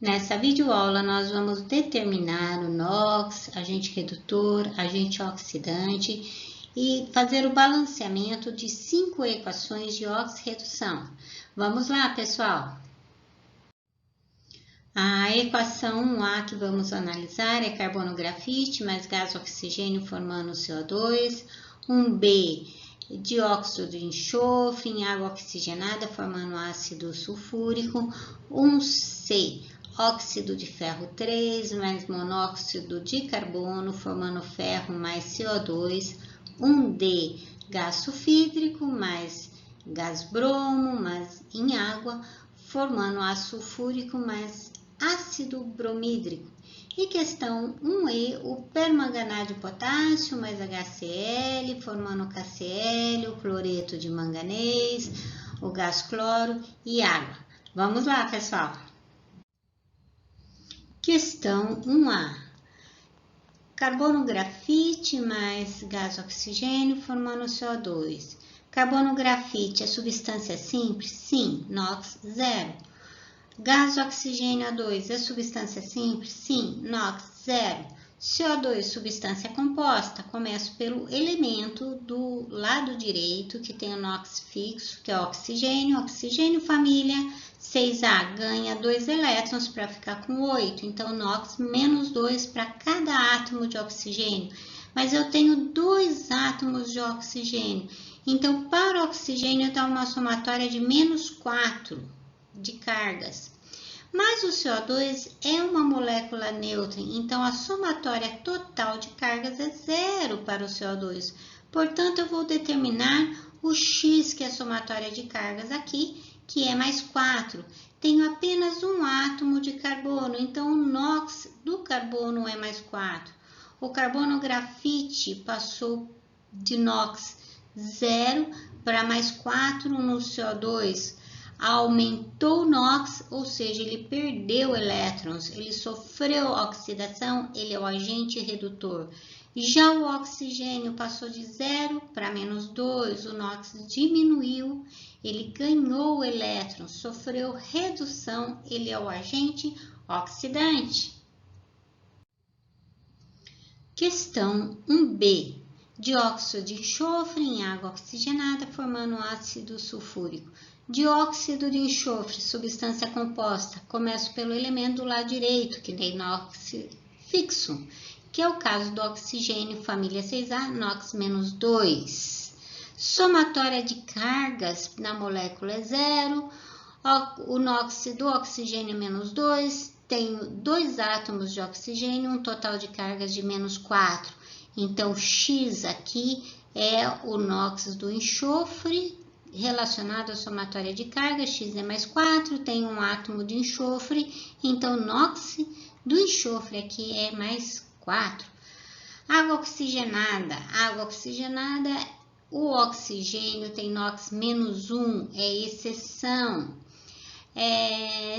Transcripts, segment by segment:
Nessa videoaula, nós vamos determinar o NOx, agente redutor, agente oxidante e fazer o balanceamento de 5 equações de oxirredução. Vamos lá, pessoal! A equação 1A que vamos analisar é carbono grafite mais gás oxigênio formando CO2, 1B, dióxido de enxofre em água oxigenada formando ácido sulfúrico, 1C, óxido de ferro 3 mais monóxido de carbono formando ferro mais CO2, 1D, gás sulfídrico mais gás bromo mais em água formando ácido sulfúrico mais ácido bromídrico. E questão 1E, o permanganato de potássio mais HCl, formando KCl, o cloreto de manganês, o gás cloro e água. Vamos lá, pessoal. Questão 1A. Carbono grafite mais gás oxigênio formando CO2. Carbono grafite é substância simples? Sim, NOx zero. Gás oxigênio A2 é substância simples? Sim, NOx zero. CO2, substância composta. Começo pelo elemento do lado direito, que tem o NOx fixo, que é o oxigênio. Oxigênio família 6A ganha 2 elétrons para ficar com 8. Então, NOx menos 2 para cada átomo de oxigênio. Mas eu tenho 2 átomos de oxigênio. Então, para o oxigênio, dá uma somatória de menos 4 de cargas. Mas o CO2 é uma molécula neutra, então a somatória total de cargas é zero para o CO2. Portanto, eu vou determinar o X, que é a somatória de cargas aqui, que é mais 4. Tenho apenas um átomo de carbono, então o NOx do carbono é mais 4. O carbono grafite passou de NOx 0 para mais 4 no CO2. Aumentou o NOx, ou seja, ele perdeu elétrons, ele sofreu oxidação, ele é o agente redutor. Já o oxigênio passou de 0 para menos 2, o NOx diminuiu, ele ganhou elétrons, sofreu redução, ele é o agente oxidante. Questão 1B. Dióxido de enxofre em água oxigenada formando ácido sulfúrico. Dióxido de enxofre, substância composta. Começo pelo elemento do lado direito, que tem NOx fixo, que é o caso do oxigênio, família 6A, NOx menos 2. Somatória de cargas na molécula é 0. O NOx do oxigênio é menos 2. Tenho 2 átomos de oxigênio, um total de cargas de menos 4. Então, X aqui é o NOx do enxofre, relacionado à somatória de carga, X é mais 4, tem um átomo de enxofre, então NOx do enxofre aqui é mais 4. Água oxigenada, o oxigênio tem NOx menos 1, é exceção.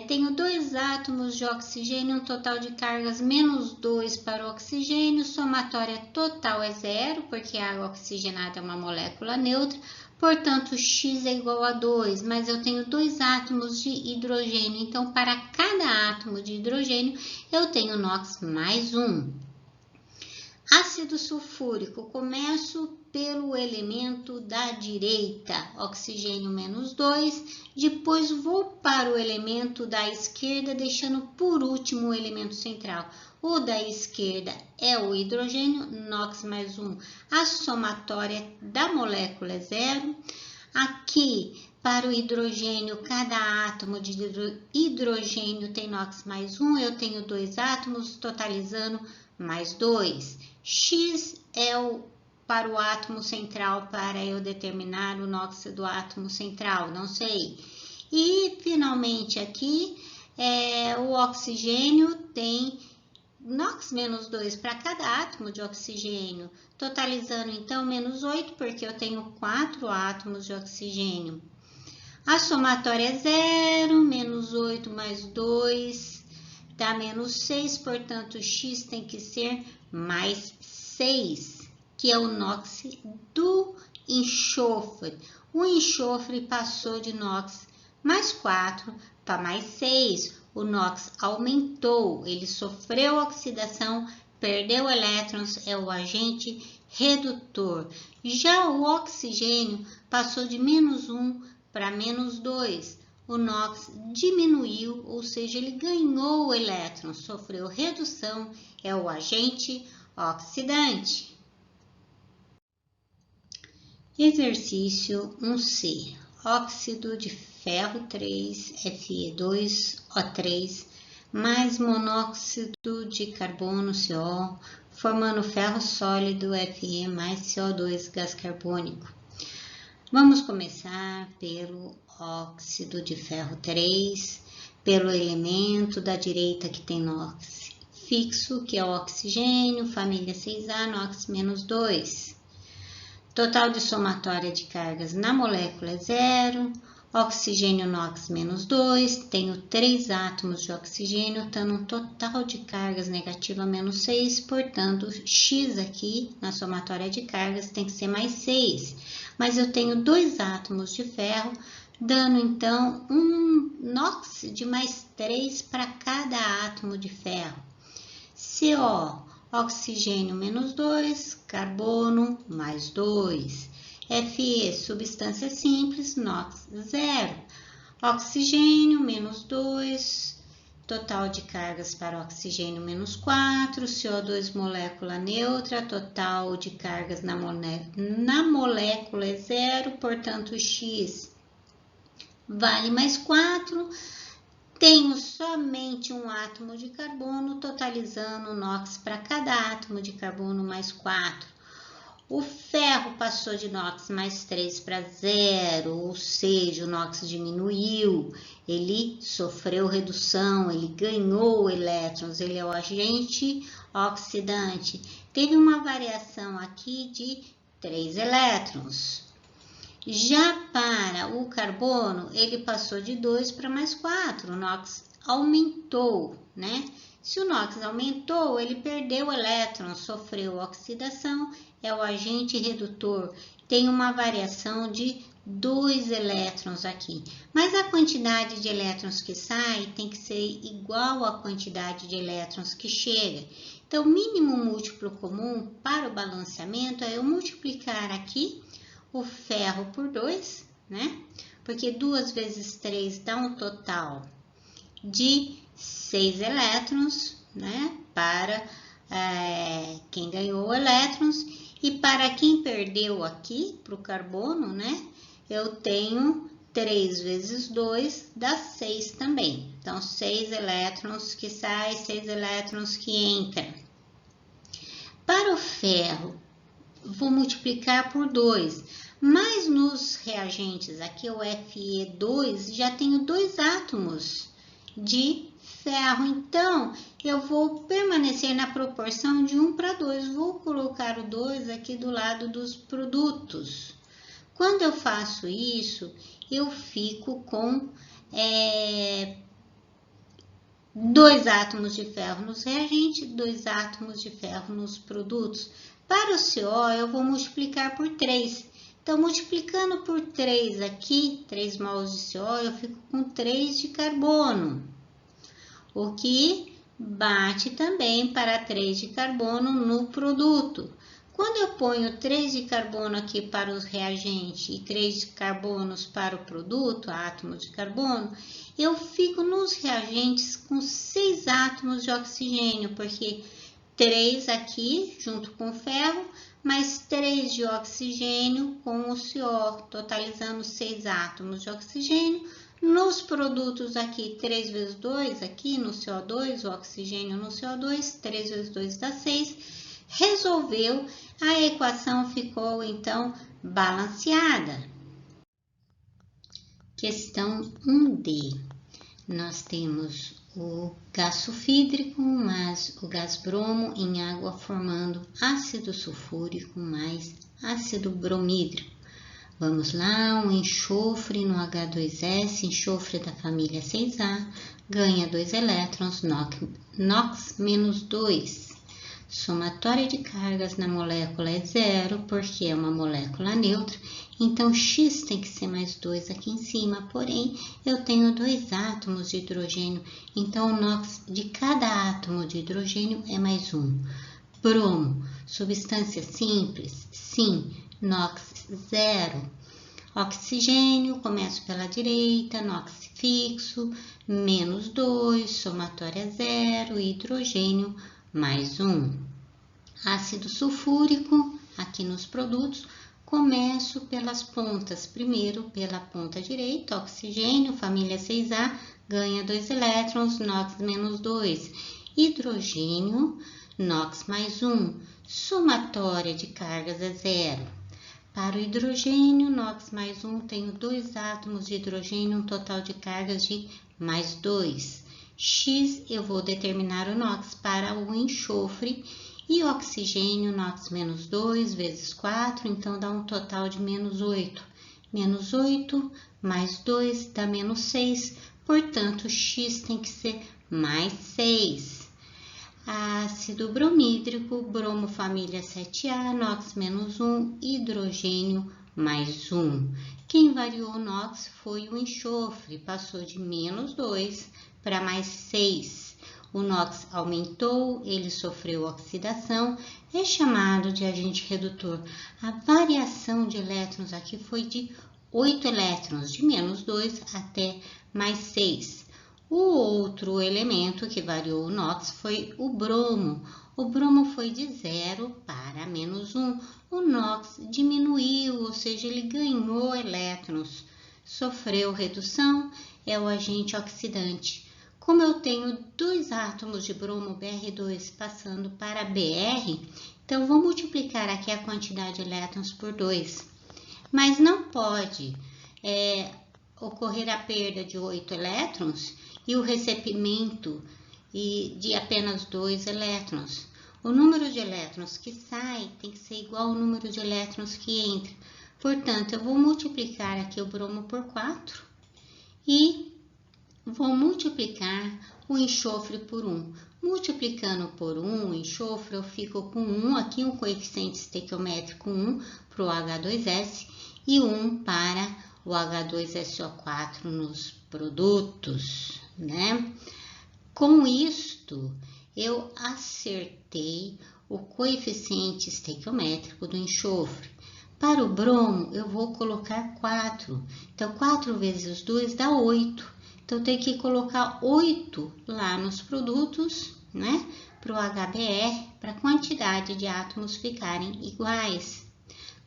Tenho 2 átomos de oxigênio, um total de cargas menos 2 para o oxigênio, somatória total é 0, porque a água oxigenada é uma molécula neutra, portanto, X é igual a 2, mas eu tenho 2 átomos de hidrogênio, então, para cada átomo de hidrogênio, eu tenho NOx mais 1. Ácido sulfúrico, começo pelo elemento da direita, oxigênio menos 2, depois vou para o elemento da esquerda, deixando por último o elemento central. O da esquerda é o hidrogênio, NOx mais 1, a somatória da molécula é 0. Aqui, para o hidrogênio, cada átomo de hidrogênio tem NOx mais 1, eu tenho 2 átomos, totalizando mais 2. X é para o átomo central, para eu determinar o NOx do átomo central, não sei. E, finalmente, aqui, o oxigênio tem NOx menos 2 para cada átomo de oxigênio, totalizando, então, menos 8, porque eu tenho 4 átomos de oxigênio. A somatória é 0, menos 8 mais 2 dá menos 6, portanto, X tem que ser mais 6, que é o NOx do enxofre. O enxofre passou de NOx mais 4 para mais 6. o NOx aumentou, ele sofreu oxidação, perdeu elétrons, é o agente redutor. Já o oxigênio passou de -1 para -2. O NOx diminuiu, ou seja, ele ganhou elétrons, sofreu redução, é o agente oxidante. Exercício 1C. Óxido de ferro 3, Fe2O3, mais monóxido de carbono, CO, formando ferro sólido, Fe mais CO2, gás carbônico. Vamos começar pelo óxido de ferro 3, pelo elemento da direita que tem NOx fixo, que é o oxigênio, família 6A, NOx -2. Total de somatória de cargas na molécula é 0, oxigênio NOx -2, tenho 3 átomos de oxigênio, dando um total de cargas negativa -6, portanto, X aqui na somatória de cargas tem que ser mais 6. Mas eu tenho 2 átomos de ferro, dando então um NOx de mais 3 para cada átomo de ferro. CO, oxigênio -2, carbono mais 2. Fe, substância simples, NOx 0. Oxigênio -2, total de cargas para oxigênio -4, CO2 molécula neutra, total de cargas na molécula é 0, portanto X vale mais 4. Tenho somente um átomo de carbono, totalizando NOx para cada átomo de carbono mais 4. O ferro passou de NOx mais 3 para 0, ou seja, o NOx diminuiu, ele sofreu redução, ele ganhou elétrons, ele é o agente oxidante. Teve uma variação aqui de 3 elétrons. Já para o carbono, ele passou de 2 para mais 4, o NOx aumentou, né? Se o NOx aumentou, ele perdeu elétrons, sofreu oxidação, é o agente redutor. Tem uma variação de 2 elétrons aqui, mas a quantidade de elétrons que sai tem que ser igual à quantidade de elétrons que chega. Então, o mínimo múltiplo comum para o balanceamento é eu multiplicar aqui o ferro por 2, né? Porque 2 vezes 3 dá um total de 6 elétrons, né? Para quem ganhou elétrons. E para quem perdeu aqui, para o carbono, né? Eu tenho 3 vezes 2 dá 6 também. Então, 6 elétrons que saem, 6 elétrons que entram. Para o ferro, vou multiplicar por 2. Mas nos reagentes, aqui o Fe2, já tenho 2 átomos de ferro. Então, eu vou permanecer na proporção de 1 para 2. Vou colocar o 2 aqui do lado dos produtos. Quando eu faço isso, eu fico com 2 átomos de ferro nos reagentes, 2 átomos de ferro nos produtos. Para o CO, eu vou multiplicar por 3. Então, multiplicando por 3 aqui, 3 mols de CO, eu fico com 3 de carbono. O que bate também para 3 de carbono no produto. Quando eu ponho 3 de carbono aqui para o reagente e 3 de carbonos para o produto, átomos de carbono, eu fico nos reagentes com 6 átomos de oxigênio, porque 3 aqui junto com o ferro, mais 3 de oxigênio com o CO, totalizando 6 átomos de oxigênio. Nos produtos aqui, 3 vezes 2, aqui no CO2, o oxigênio no CO2, 3 vezes 2 dá 6. Resolveu, a equação ficou então balanceada. Questão 1D. Nós temos o gás sulfídrico mais o gás bromo em água formando ácido sulfúrico mais ácido bromídrico. Vamos lá, um enxofre no H2S, enxofre da família 6A, ganha 2 elétrons, NOx -2. Somatória de cargas na molécula é 0, porque é uma molécula neutra, então X tem que ser mais 2 aqui em cima, porém eu tenho 2 átomos de hidrogênio, então o NOx de cada átomo de hidrogênio é mais 1. Bromo, substância simples? Sim, NOx 0. Oxigênio, começo pela direita, NOx fixo, menos 2, somatória 0, hidrogênio mais 1. Ácido sulfúrico, aqui nos produtos, começo pelas pontas. Primeiro, pela ponta direita, oxigênio, família 6A, ganha 2 elétrons, NOx menos 2. Hidrogênio, NOx mais 1. Somatória de cargas é 0. Para o hidrogênio, NOx mais 1, tenho 2 átomos de hidrogênio, um total de cargas de mais 2. X, eu vou determinar o NOx para o enxofre, e oxigênio, NOx menos 2 vezes 4, então dá um total de menos 8. Menos 8 mais 2 dá menos 6, portanto, X tem que ser mais 6. Ácido bromídrico, bromo família 7A, NOx menos 1, hidrogênio mais 1. Quem variou o NOx foi o enxofre, passou de menos 2 para mais 6. O NOx aumentou, ele sofreu oxidação, é chamado de agente redutor. A variação de elétrons aqui foi de 8 elétrons, de menos 2 até mais 6. O outro elemento que variou o NOx foi o bromo. O bromo foi de 0 para menos 1. O NOx diminuiu, ou seja, ele ganhou elétrons. Sofreu redução, é o agente oxidante. Como eu tenho 2 átomos de bromo Br2 passando para Br, então vou multiplicar aqui a quantidade de elétrons por 2. Mas não pode ocorrer a perda de 8 elétrons e o recebimento de apenas 2 elétrons. O número de elétrons que sai tem que ser igual ao número de elétrons que entra. Portanto, eu vou multiplicar aqui o bromo por 4 e vou multiplicar o enxofre por 1. Multiplicando por 1 o enxofre, eu fico com 1 aqui, um coeficiente estequiométrico 1 para o H2S e 1 para o H2SO4 nos produtos, né? Com isto, eu acertei o coeficiente estequiométrico do enxofre. Para o bromo, eu vou colocar 4. Então, 4 vezes 2 dá 8. Então, eu tenho que colocar 8 lá nos produtos, né? Para o HBr, para a quantidade de átomos ficarem iguais.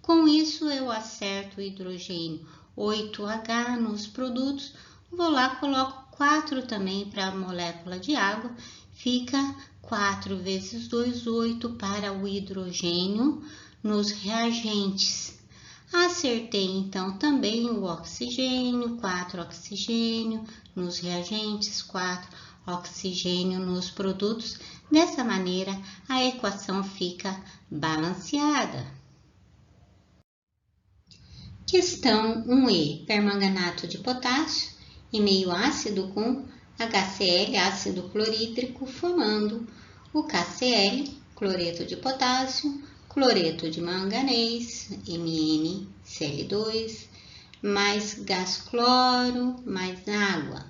Com isso, eu acerto o hidrogênio 8H nos produtos. Vou lá, coloco 4 também para a molécula de água. Fica 4 vezes 2, 8 para o hidrogênio nos reagentes. Acertei então também o oxigênio, 4 oxigênio nos reagentes, 4 oxigênio nos produtos. Dessa maneira, a equação fica balanceada. Questão 1e, permanganato de potássio em meio ácido com HCl, ácido clorídrico, formando o KCl, cloreto de potássio, cloreto de manganês, MnCl2, mais gás cloro, mais água.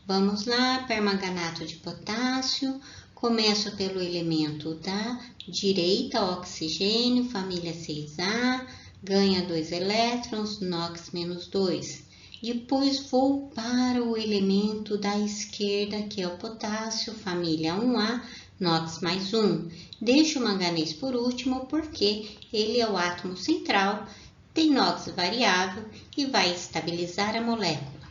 Vamos lá, permanganato de potássio, começo pelo elemento da direita, oxigênio, família 6A, ganha 2 elétrons, NOx menos 2. Depois vou para o elemento da esquerda, que é o potássio, família 1A, NOx mais 1. Deixo o manganês por último, porque ele é o átomo central, tem NOx variável e vai estabilizar a molécula.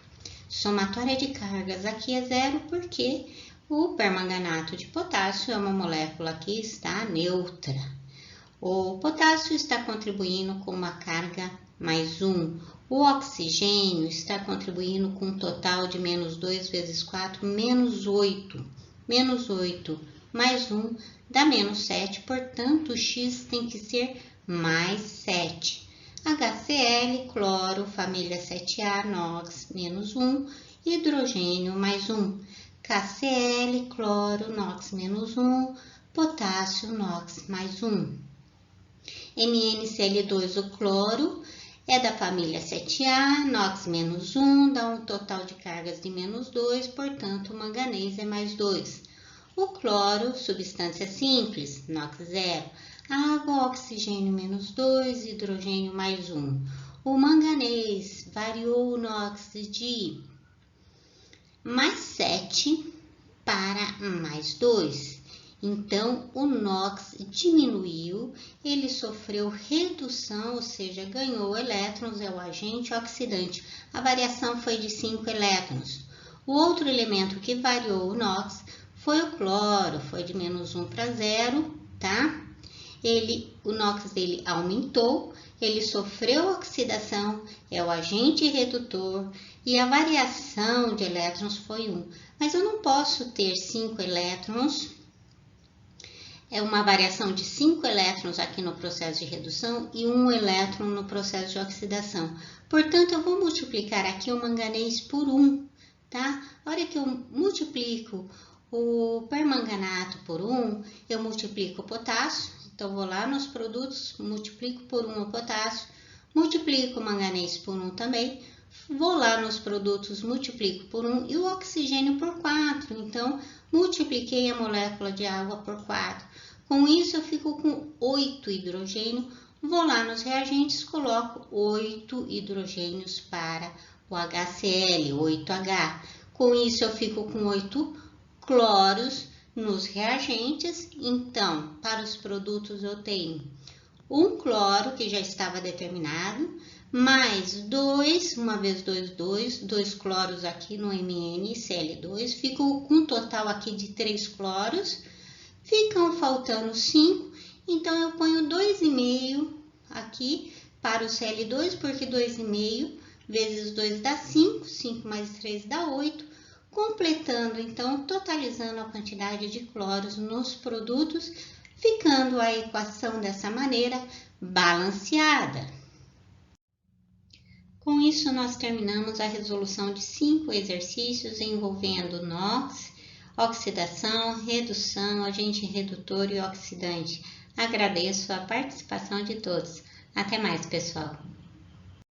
Somatória de cargas aqui é 0, porque o permanganato de potássio é uma molécula que está neutra. O potássio está contribuindo com uma carga mais 1. O oxigênio está contribuindo com um total de menos 2 vezes 4, menos 8. Menos 8 mais 1 dá menos 7, portanto, o X tem que ser mais 7. HCl, cloro, família 7A, NOx, menos 1, hidrogênio, mais 1. KCl, cloro, NOx, menos 1, potássio, NOx, mais 1. MnCl2, o cloro, É da família 7A, NOx menos 1, dá um total de cargas de menos 2, portanto, o manganês é mais 2. O cloro, substância simples, NOx 0. Água, oxigênio menos 2, hidrogênio mais 1. O manganês variou o NOx de mais 7 para mais 2. Então, o NOx diminuiu, ele sofreu redução, ou seja, ganhou elétrons, é o agente oxidante. A variação foi de 5 elétrons. O outro elemento que variou o NOx foi o cloro, foi de menos 1 para 0, tá? O NOx dele aumentou, ele sofreu oxidação, é o agente redutor, e a variação de elétrons foi 1. Mas eu não posso ter 5 elétrons, é uma variação de 5 elétrons aqui no processo de redução e 1 elétron no processo de oxidação. Portanto, eu vou multiplicar aqui o manganês por 1, tá? A hora que eu multiplico o permanganato por 1, eu multiplico o potássio. Então, vou lá nos produtos, multiplico por 1 o potássio, multiplico o manganês por 1 também, vou lá nos produtos, multiplico por 1 e o oxigênio por 4. Então, multipliquei a molécula de água por 4. Com isso, eu fico com 8 hidrogênio. Vou lá nos reagentes, coloco 8 hidrogênios para o HCl, 8H. Com isso, eu fico com 8 cloros nos reagentes. Então, para os produtos, eu tenho um cloro, que já estava determinado, mais 2, uma vez 2 cloros aqui no MnCl2, fico com um total aqui de 3 cloros, ficam faltando 5, então eu ponho 2,5 aqui para o Cl2, porque 2,5 vezes 2 dá 5, 5 mais 3 dá 8, completando então, totalizando a quantidade de cloros nos produtos, ficando a equação dessa maneira balanceada. Com isso, nós terminamos a resolução de 5 exercícios envolvendo NOx, oxidação, redução, agente redutor e oxidante. Agradeço a participação de todos. Até mais, pessoal!